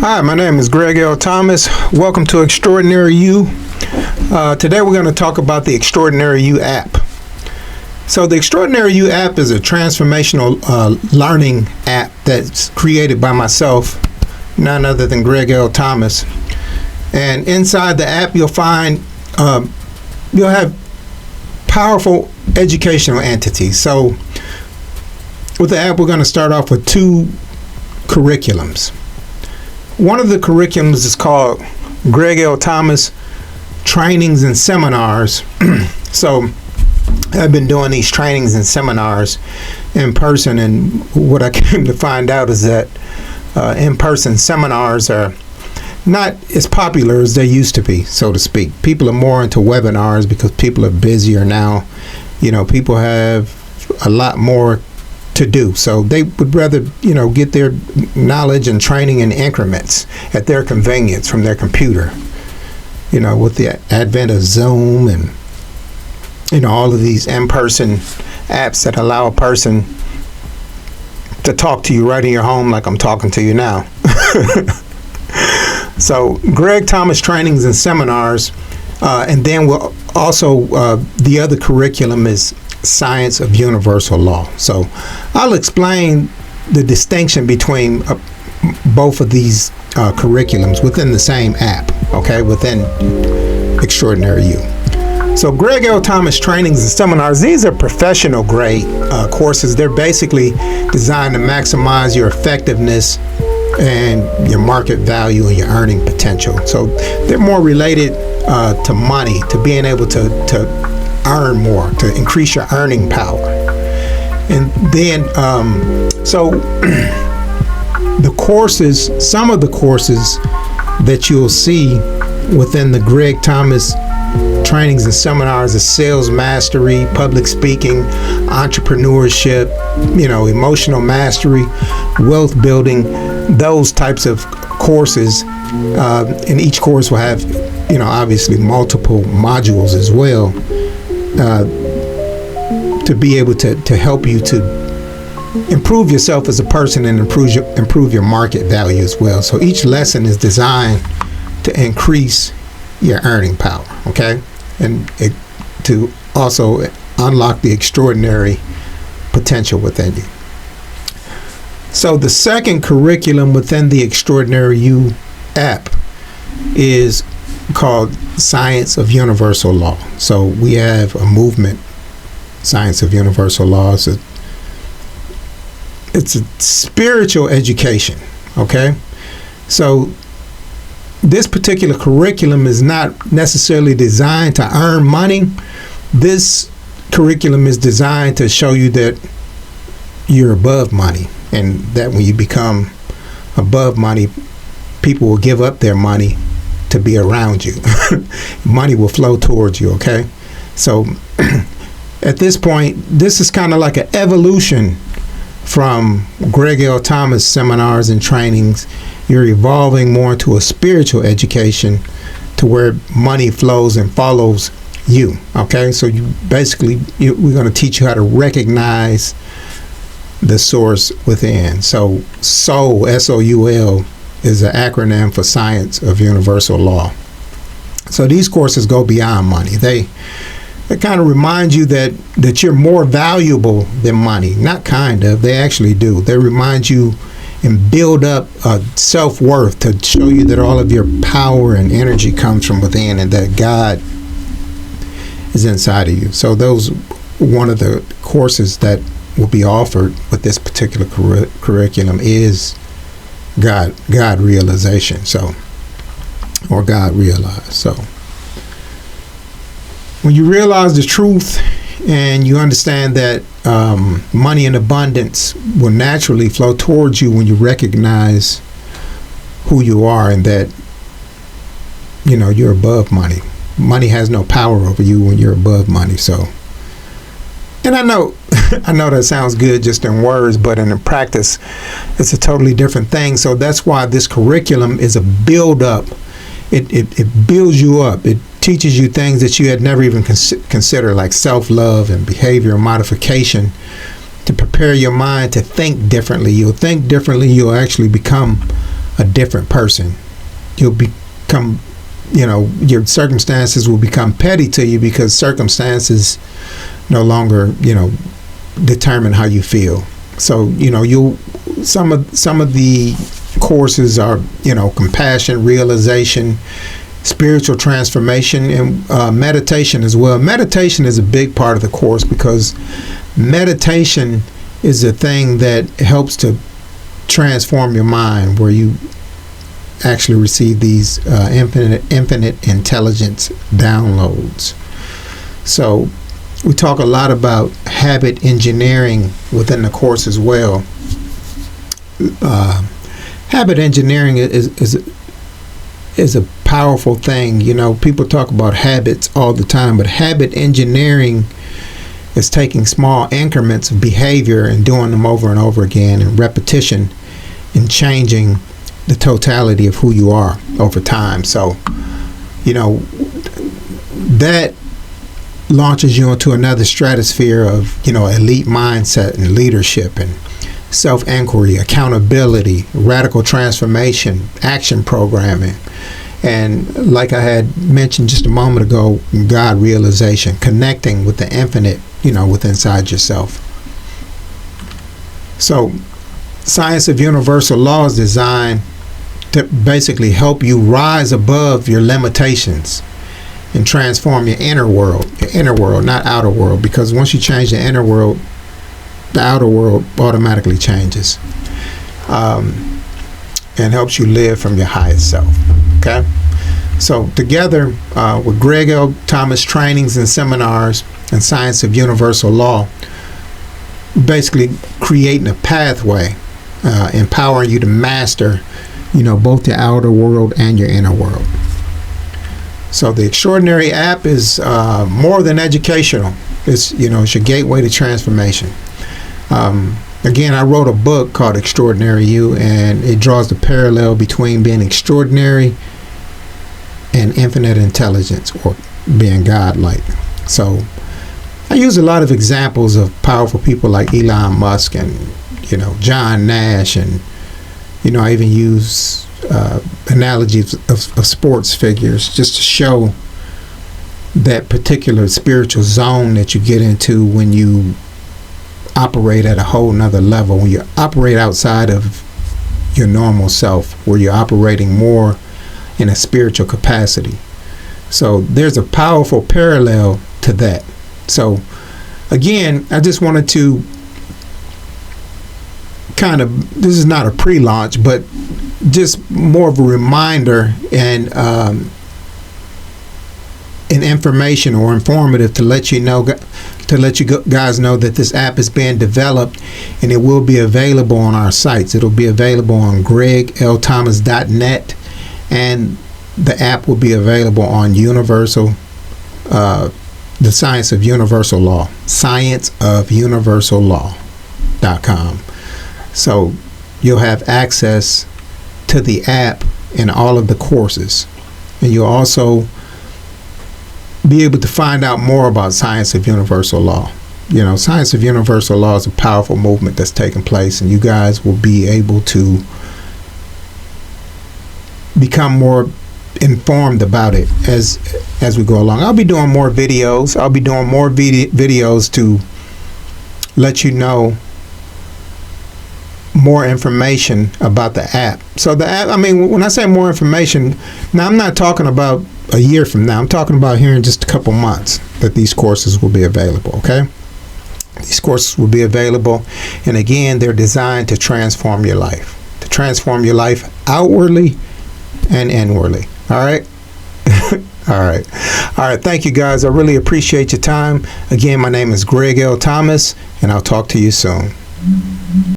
Hi, my name is Greg L. Thomas. Welcome to Extraordinary You. Today we're going to talk about the Extraordinary You app. So the Extraordinary You app is a transformational learning app that's created by myself, none other than Greg L. Thomas. And inside the app you'll find, you'll have powerful educational entities. So with the app we're going to start off with two curriculums. One of the curriculums is called Greg L. Thomas Trainings and Seminars. So I've been doing these trainings and seminars in person, and what I came to find out is that in-person seminars are not as popular as they used to be, so to speak. People are more into webinars because people are busier now. You know, people have a lot more to do, so they would rather get their knowledge and training in increments at their convenience from their computer, with the advent of Zoom and all of these in-person apps that allow a person to talk to you right in your home like I'm talking to you now. So Greg Thomas Trainings and Seminars, and then we'll also the other curriculum is Science of Universal Law. So I'll explain the distinction between both of these curriculums within the same app, okay, within Extraordinary You. So Greg L. Thomas Trainings and Seminars, these are professional grade courses. They're basically designed to maximize your effectiveness and your market value and your earning potential. So they're more related to money, to being able to earn more, to increase your earning power. And then so the courses, some of the courses that you'll see within the Greg Thomas Trainings and Seminars is sales mastery, public speaking, entrepreneurship, emotional mastery, wealth building, those types of courses. And each course will have obviously multiple modules as well, to be able to help you to improve yourself as a person and improve your market value as well. So each lesson is designed to increase your earning power, okay? And to also unlock the extraordinary potential within you. So the second curriculum within the Extraordinary You app is called Science of Universal Law. So we have a movement, Science of Universal Law. It's a spiritual education, okay? So this particular curriculum is not necessarily designed to earn money. This curriculum is designed to show you that you're above money, and that when you become above money, people will give up their money to be around you. Money will flow towards you, okay? So at this point, this is kind of like an evolution from Greg L. Thomas seminars and trainings. You're evolving more into a spiritual education to where money flows and follows you, okay? So you basically, we're going to teach you how to recognize the source within. So SOUL, S-O-U-L, is an acronym for Science of Universal Law. So these courses go beyond money. They kind of remind you that you're more valuable than money. Not kind of, they actually do. They remind you and build up self-worth to show you that all of your power and energy comes from within and that God is inside of you. So those one of the courses that will be offered with this particular curriculum is God realization. So, or God realized. So when you realize the truth and you understand that money in abundance will naturally flow towards you when you recognize who you are and that you're above money. Money has no power over you when you're above money. So, and I know that sounds good just in words, but in practice it's a totally different thing. So that's why this curriculum is a build up. It builds you up. It teaches you things that you had never even considered, like self-love and behavior modification, to prepare your mind to think differently. You'll think differently. You'll actually become a different person. You'll become, your circumstances will become petty to you because circumstances no longer, determine how you feel. So, some of the courses are, compassion, realization, spiritual transformation, and meditation as well. Meditation is a big part of the course because meditation is a thing that helps to transform your mind, where you actually receive these infinite intelligence downloads. So we talk a lot about habit engineering within the course as well. Habit engineering is a powerful thing. People talk about habits all the time, but habit engineering is taking small increments of behavior and doing them over and over again, and repetition, and changing the totality of who you are over time. So, that launches you into another stratosphere of, elite mindset and leadership and self-inquiry, accountability, radical transformation, action programming, and like I had mentioned just a moment ago, God realization, connecting with the infinite, within inside yourself. So, Science of Universal Law is designed to basically help you rise above your limitations and transform your inner world, not outer world, because once you change the inner world, the outer world automatically changes, and helps you live from your highest self. Okay? So together with Greg L. Thomas trainings and seminars and Science of Universal Law, basically creating a pathway, empowering you to master, both the outer world and your inner world. So the Extraordinary app is more than educational. It's your gateway to transformation. Again, I wrote a book called Extraordinary You, and it draws the parallel between being extraordinary and infinite intelligence, or being godlike. So I use a lot of examples of powerful people like Elon Musk and John Nash, and I even use analogies of sports figures just to show that particular spiritual zone that you get into when you operate at a whole nother level, when you operate outside of your normal self, where you're operating more in a spiritual capacity. So there's a powerful parallel to that. So again, I just wanted to this is not a pre-launch, but just more of a reminder and information or informative to let you guys know that this app is being developed, and it will be available on our sites. It'll be available on greglthomas.net, and the app will be available on the Science of Universal Law, scienceofuniversallaw.com. So you'll have access to the app and all of the courses, and you'll also be able to find out more about Science of Universal Law. Science of Universal Law is a powerful movement that's taking place, and you guys will be able to become more informed about it as we go along. I'll be doing more videos. Videos to let you know more information about the app. So the app, when I say more information, now I'm not talking about a year from now. I'm talking about here in just a couple months that these courses will be available, okay? These courses will be available, and again, they're designed to transform your life. To transform your life outwardly and inwardly. All right? All right. Thank you, guys. I really appreciate your time. Again, my name is Greg L. Thomas, and I'll talk to you soon.